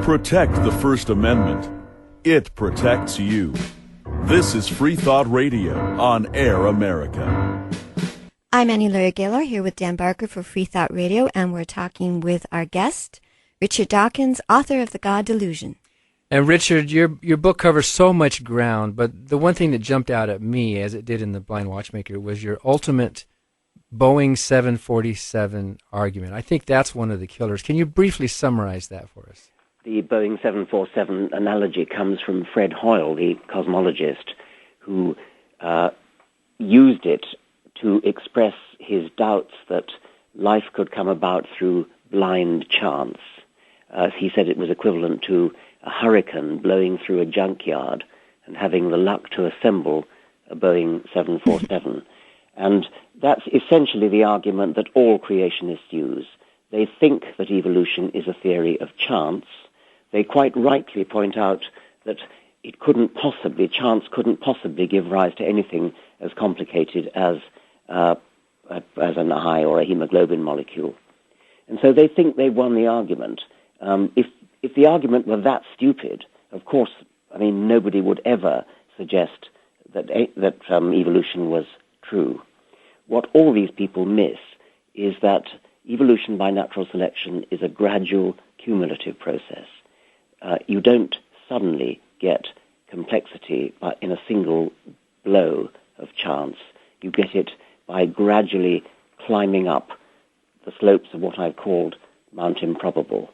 Protect the First Amendment. It protects you. This is Freethought Radio on Air America. I'm Annie Laurie Gaylor here with Dan Barker for Freethought Radio, and we're talking with our guest, Richard Dawkins, author of The God Delusion. And Richard, your book covers so much ground, but the one thing that jumped out at me, as it did in The Blind Watchmaker, was your ultimate Boeing 747 argument. I think that's one of the killers. Can you briefly summarize that for us? The Boeing 747 analogy comes from Fred Hoyle, the cosmologist, who used it to express his doubts that life could come about through blind chance. He said it was equivalent to a hurricane blowing through a junkyard and having the luck to assemble a Boeing 747. And that's essentially the argument that all creationists use. They think that evolution is a theory of chance. They quite rightly point out that chance couldn't possibly give rise to anything as complicated as an eye or a hemoglobin molecule. And so they think they won the argument. If the argument were that stupid, of course, nobody would ever suggest that evolution was true. What all these people miss is that evolution by natural selection is a gradual, cumulative process. You don't suddenly get complexity in a single blow of chance. You get it by gradually climbing up the slopes of what I've called Mount Improbable.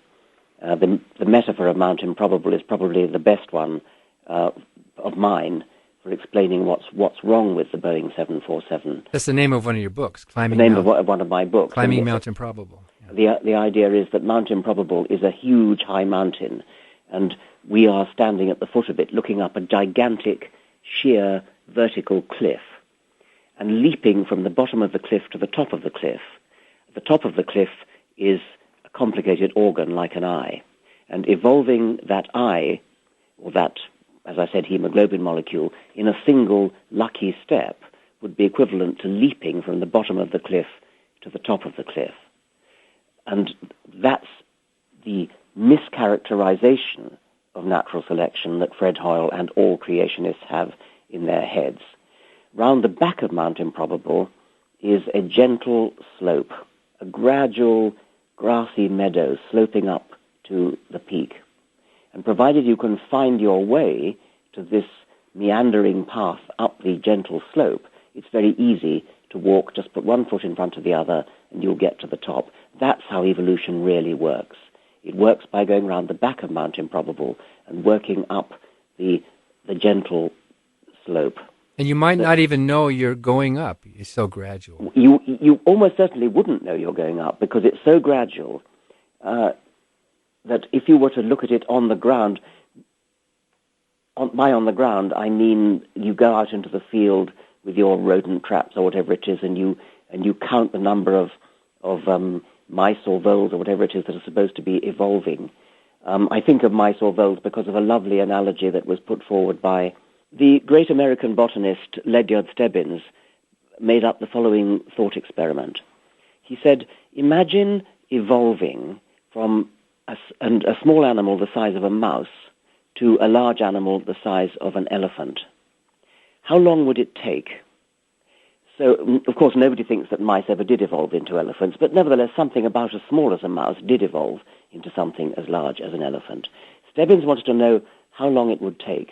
The metaphor of Mount Improbable is probably the best one of mine for explaining what's wrong with the Boeing 747. That's the name of one of your books, Climbing Mount. The name of one of my books. Climbing Mount Improbable. Yeah. The idea is that Mount Improbable is a huge high mountain, and we are standing at the foot of it, looking up a gigantic, sheer, vertical cliff, and leaping from the bottom of the cliff to the top of the cliff. The top of the cliff is a complicated organ like an eye, and evolving that eye, or that, as I said, hemoglobin molecule, in a single lucky step would be equivalent to leaping from the bottom of the cliff to the top of the cliff. And that's the mischaracterization of natural selection that Fred Hoyle and all creationists have in their heads. Round the back of Mount Improbable is a gentle slope, a gradual grassy meadow sloping up to the peak. And provided you can find your way to this meandering path up the gentle slope, it's very easy to walk, just put one foot in front of the other, and you'll get to the top. That's how evolution really works. It works by going round the back of Mount Improbable and working up the gentle slope. And you might not even know you're going up. It's so gradual. You almost certainly wouldn't know you're going up because it's so gradual that if you were to look at it on the ground, by on the ground, I mean you go out into the field with your rodent traps or whatever it is, and you count the number of mice or voles or whatever it is that are supposed to be evolving. I think of mice or voles because of a lovely analogy that was put forward by the great American botanist Ledyard Stebbins. Made up the following thought experiment. He said, imagine evolving from a small animal the size of a mouse to a large animal the size of an elephant. How long would it take? So, of course, nobody thinks that mice ever did evolve into elephants, but nevertheless, something about as small as a mouse did evolve into something as large as an elephant. Stebbins wanted to know how long it would take.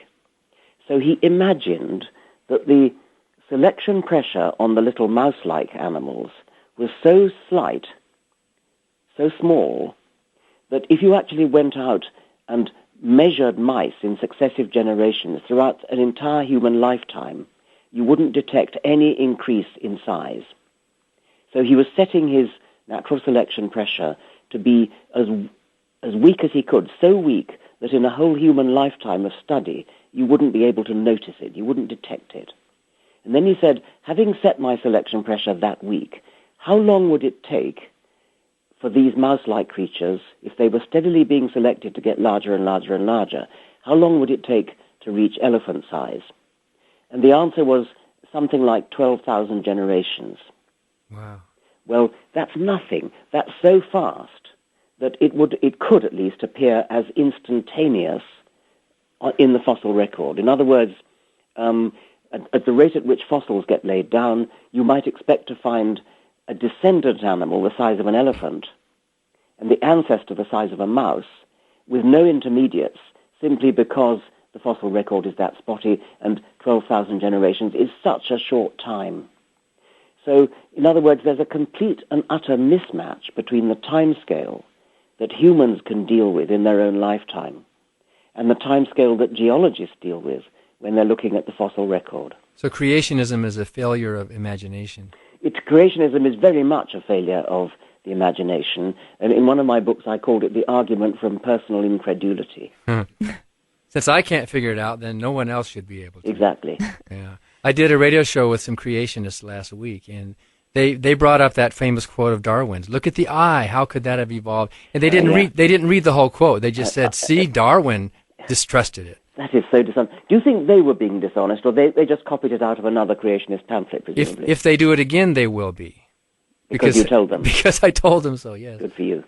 So he imagined that the selection pressure on the little mouse-like animals was so slight, so small, that if you actually went out and measured mice in successive generations throughout an entire human lifetime, you wouldn't detect any increase in size. So he was setting his natural selection pressure to be as weak as he could, so weak that in a whole human lifetime of study, you wouldn't be able to notice it, you wouldn't detect it. And then he said, having set my selection pressure that weak, how long would it take for these mouse-like creatures, if they were steadily being selected to get larger and larger and larger, how long would it take to reach elephant size? And the answer was something like 12,000 generations. Wow. Well, that's nothing. That's so fast that it could at least appear as instantaneous in the fossil record. In other words, at the rate at which fossils get laid down, you might expect to find a descendant animal the size of an elephant and the ancestor the size of a mouse with no intermediates, simply because the fossil record is that spotty and 12,000 generations is such a short time. So, in other words, there's a complete and utter mismatch between the timescale that humans can deal with in their own lifetime and the timescale that geologists deal with when they're looking at the fossil record. So creationism is a failure of imagination. Creationism is very much a failure of the imagination, and in one of my books I called it the argument from personal incredulity. Since I can't figure it out, then no one else should be able to. Exactly. Yeah. I did a radio show with some creationists last week, and they brought up that famous quote of Darwin's, "Look at the eye, how could that have evolved?" And they didn't read the whole quote. They just said, "See, Darwin distrusted it." That is so dishonest. Do you think they were being dishonest, or they just copied it out of another creationist pamphlet, presumably? If they do it again, they will be. Because you told them. Because I told them so, yes. Good for you.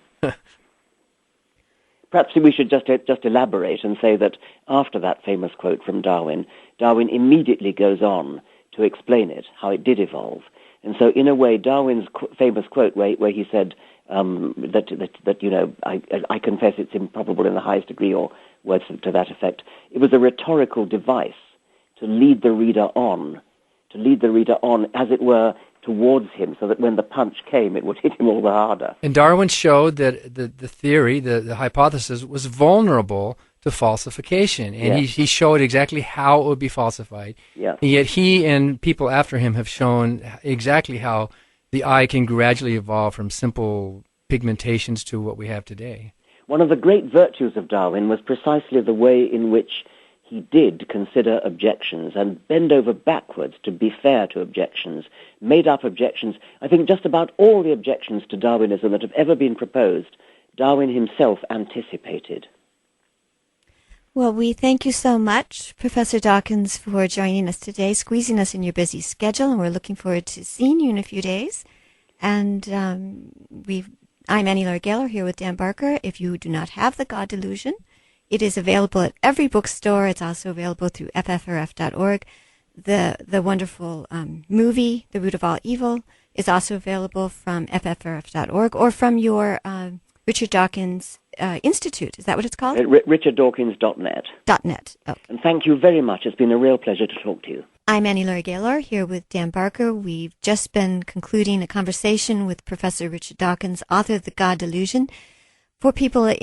Perhaps we should just elaborate and say that after that famous quote from Darwin, Darwin immediately goes on to explain it, how it did evolve. And so, in a way, Darwin's famous quote, where he said that you know, I confess it's improbable in the highest degree, or words to that effect, it was a rhetorical device to lead the reader on, as it were, towards him, so that when the punch came, it would hit him all the harder. And Darwin showed that the theory, the hypothesis, was vulnerable to falsification, and yes. he showed exactly how it would be falsified. Yeah. And yet he and people after him have shown exactly how the eye can gradually evolve from simple pigmentations to what we have today. One of the great virtues of Darwin was precisely the way in which he did consider objections and bend over backwards to be fair to objections, made up objections. I think just about all the objections to Darwinism that have ever been proposed, Darwin himself anticipated. Well, we thank you so much, Professor Dawkins, for joining us today, squeezing us in your busy schedule, and we're looking forward to seeing you in a few days. And I'm Annie Laura Gaylor here with Dan Barker. If you do not have the God Delusion, it is available at every bookstore. It's also available through ffrf.org. The wonderful movie, The Root of All Evil, is also available from ffrf.org or from your Richard Dawkins Institute. Is that what it's called? RichardDawkins.net. .net. Oh. And thank you very much. It's been a real pleasure to talk to you. I'm Annie Laura Gaylor here with Dan Barker. We've just been concluding a conversation with Professor Richard Dawkins, author of The God Delusion, for people in